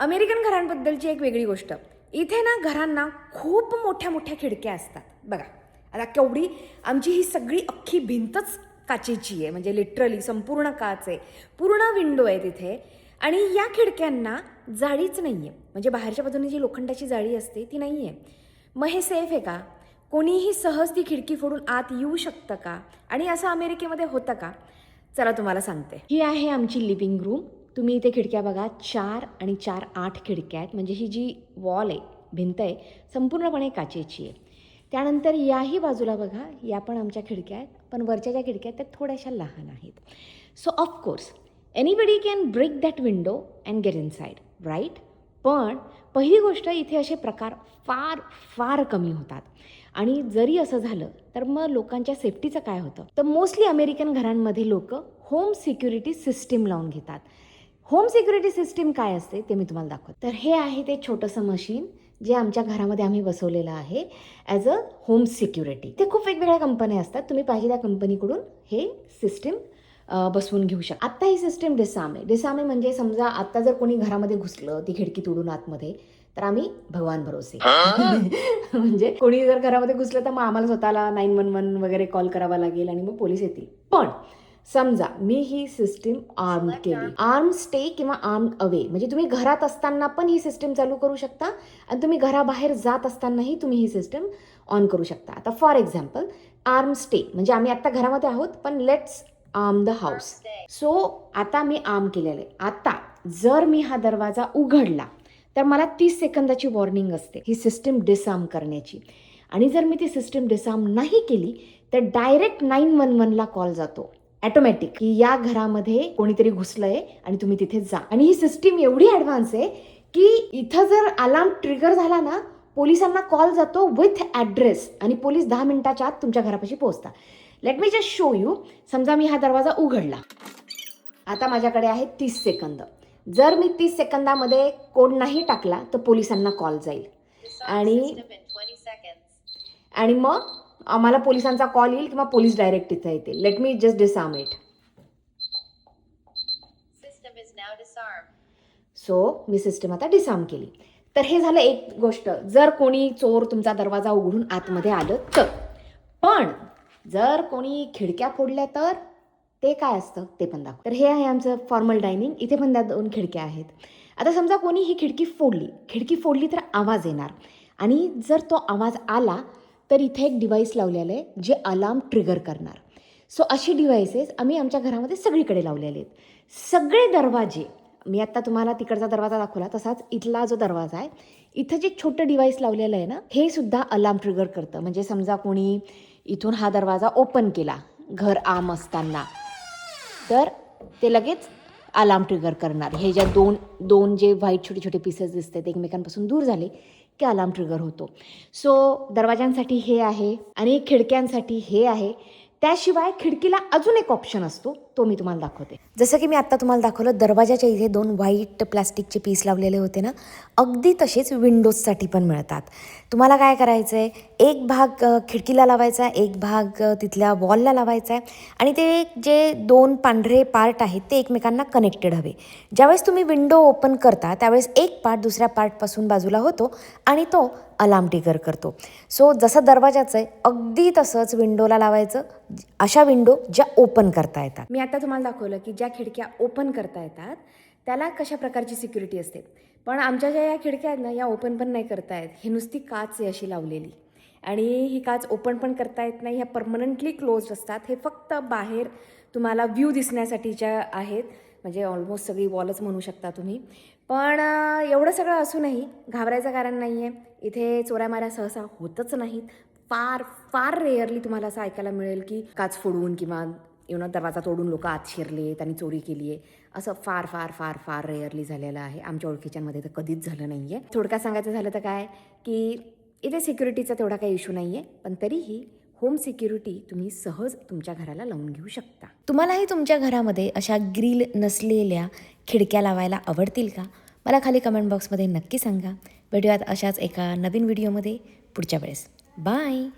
American घरांबद्दलची एक वेगळी गोष्ट. इथे ना घरांना खूप मोठ्या मोठ्या खिडक्या असतात. बघा आता केवढी आमची ही सगळी अख्खी भिंतच काचेची आहे, म्हणजे लिटरली संपूर्ण काच आहे, पूर्ण विंडो आहे तिथे. आणि या खिडक्यांना जाळीच नाही आहे, म्हणजे बाहेरच्या बाजूने जी लोखंडाची जाळी असते ती नाही आहे. मग हे सेफ आहे का? कोणीही सहज ती खिडकी फोडून आत येऊ शकतं का? आणि असं अमेरिकेमध्ये होतं का? चला तुम्हाला सांगते. ही आहे आमची लिव्हिंग रूम. तुम्ही इथे खिडक्या बघा, 4 आणि 4 8 खिडक्या आहेत, म्हणजे ही जी वॉल आहे, भिंत आहे, संपूर्णपणे काचेची आहे. त्यानंतर याही बाजूला बघा, या पण आमच्या खिडक्या आहेत, पण वरच्या ज्या खिडक्या आहेत त्या थोड्याशा लहान आहेत. So of course anybody can break that window and get inside, right? पण पहिली गोष्ट, इथे असे प्रकार फार फार कमी होतात. आणि जरी असं झालं तर मग लोकांच्या सेफ्टीचं काय होतं? तर मोस्टली अमेरिकन घरांमध्ये लोक होम सिक्युरिटी सिस्टीम लावून घेतात. होम सिक्युरिटी सिस्टीम काय असते ते मी तुम्हाला दाखवते. तर हे आहे ते छोटंसं मशीन जे आमच्या घरामध्ये आम्ही बसवलेलं आहे ॲज अ होम सिक्युरिटी. ते खूप वेगवेगळ्या कंपन्या असतात, तुम्ही पाहिजे त्या कंपनीकडून हे सिस्टीम बसवून घेऊ शकता. आत्ता ही सिस्टीम डिसाम आहे. डिसाम आहे म्हणजे समजा आत्ता जर कोणी घरामध्ये घुसलं ती खिडकी तोडून आतमध्ये, तर आम्ही भगवान भरोसे म्हणजे कोणी जर घरामध्ये घुसलं तर मग आम्हाला स्वतःला 911 वगैरे कॉल करावा लागेल आणि मग पोलीस येतील. पण समजा मी ही सिस्टीम आर्म केली, आर्म स्टे किंवा आर्म अवे, म्हणजे तुम्ही घरात असताना पण ही सिस्टीम चालू करू शकता आणि तुम्ही घराबाहेर जात असतानाही तुम्ही ही सिस्टीम ऑन करू शकता. आता फॉर एक्झाम्पल आर्म स्टे म्हणजे आम्ही आता घरामध्ये आहोत, पण let's arm the house. So आता मी आर्म केलेलं आहे. आता जर मी हा दरवाजा उघडला तर मला 30 सेकंदाची वॉर्निंग असते ही सिस्टीम डिसआर्म करण्याची. आणि जर मी ती सिस्टीम डिसआर्म नाही केली तर डायरेक्ट 911ला कॉल जातो ॲटोमॅटिक, की या घरामध्ये कोणीतरी घुसलंय आणि तुम्ही तिथे जा. आणि ही सिस्टीम एवढी ॲडव्हान्स आहे की इथं जर अलार्म ट्रिगर झाला ना, पोलिसांना कॉल जातो विथ ॲड्रेस आणि पोलीस 10 मिनिटाच्या आत तुमच्या घरापाशी पोहोचतात. Let me just show you. समजा मी हा दरवाजा उघडला, आता माझ्याकडे आहे 30 सेकंद. जर मी 30 सेकंदामध्ये कोड नाही टाकला तर पोलिसांना कॉल जाईल आणि मग आम्हाला पोलिसांचा कॉल येईल किंवा पोलीस डायरेक्ट इथं येतील. Let me just disarm it. So me system आता डिसआर्म केली. तर हे झालं एक गोष्ट, जर कोणी चोर तुमचा दरवाजा उघडून आतमध्ये आलं तर. पण जर कोणी खिडक्या फोडल्या तर ते काय असतं ते पण दाखव. तर हे आहे आमचं फॉर्मल डायनिंग. इथे पण त्या 2 खिडक्या आहेत. आता समजा कोणी ही खिडकी फोडली तर आवाज येणार आणि जर तो आवाज आला तर इथे एक डिव्हाइस लावलेलं आहे जे अलार्म ट्रिगर करणार. सो अशी डिव्हाइसेस आम्ही आमच्या घरामध्ये सगळीकडे लावलेले आहेत. सगळे दरवाजे, मी आत्ता तुम्हाला तिकडचा दरवाजा दाखवला तसाच इथला जो दरवाजा आहे, इथं जे छोटं डिव्हाइस लावलेलं आहे ना, हे सुद्धा अलार्म ट्रिगर करतं. म्हणजे समजा कोणी इथून हा दरवाजा ओपन केला घर आम असताना, तर ते लगेच अलार्म ट्रिगर करणार. हे ज्या दोन जे व्हाईट छोटे छोटे पीसेस दिसतात एकमेकांपासून दूर झाले की अलार्म ट्रिगर होतो. सो दरवाजांसाठी हे आहे आणि खिडक्यांसाठी हे आहे. त्याशिवाय खिडकीला अजून एक ऑप्शन असतो, तो मी तुम्हाला दाखवते. जसं की मी आत्ता तुम्हाला दाखवलं, दरवाजाच्या इथे 2 व्हाईट प्लास्टिकचे पीस लावलेले होते ना, अगदी तसेच विंडोजसाठी पण मिळतात. तुम्हाला काय करायचं आहे, एक भाग खिडकीला लावायचा, एक भाग तिथल्या वॉलला लावायचा आहे आणि ते जे 2 पांढरे पार्ट आहेत ते एकमेकांना कनेक्टेड हवे. ज्यावेळेस तुम्ही विंडो ओपन करता त्यावेळेस एक पार्ट दुसऱ्या पार्टपासून बाजूला होतो आणि तो अलार्म ट्रिगर करतो. सो जसं दरवाजाचं आहे अगदी तसंच विंडोला लावायचं, अशा विंडो ज्या ओपन करता येतात. मी आता तुम्हाला दाखवलं की ज्या खिडक्या ओपन करता येतात त्याला कशा प्रकारची सिक्युरिटी असते. पण आमच्या ज्या या खिडक्या आहेत ना, या ओपन पण नाही करता येत. ही नुसती काच आहे अशी लावलेली आणि ही काच ओपन पण करता येत नाही. ह्या परमनंटली क्लोज्ड असतात. हे फक्त बाहेर तुम्हाला व्ह्यू दिसण्यासाठीच्या आहेत, म्हणजे ऑलमोस्ट सगळी वॉलच म्हणू शकता तुम्ही. पण एवढं सगळं असूनही घाबरायचं कारण नाही आहे. इथे चोऱ्यामाऱ्या सहसा होतच नाहीत. फार फार रेअरली तुम्हाला असं ऐकायला मिळेल की काच फोडून किंवा दरवाजा तोडून लोक आत शिरले आणि चोरी केली आहे. असं फार फार फार फार रेअरली झालेलं आहे. आमच्या ओळखीच्यांमध्ये तर कधीच झालं नाही आहे. थोडक्यात सांगायचं झालं तर काय की इथे सिक्युरिटीचा तेवढा काही इश्यू नाही आहे, पण तरीही होम सिक्युरिटी तुम्ही सहज तुमच्या घराला लावून घेऊ शकता. तुम्हालाही तुमच्या घरामध्ये अशा ग्रिल नसलेल्या खिडक्या लावायला आवडतील का? मला खाली कमेंट बॉक्समध्ये नक्की सांगा. भेटूयात अशाच एका नवीन व्हिडिओमध्ये पुढच्या वेळेस. बाय.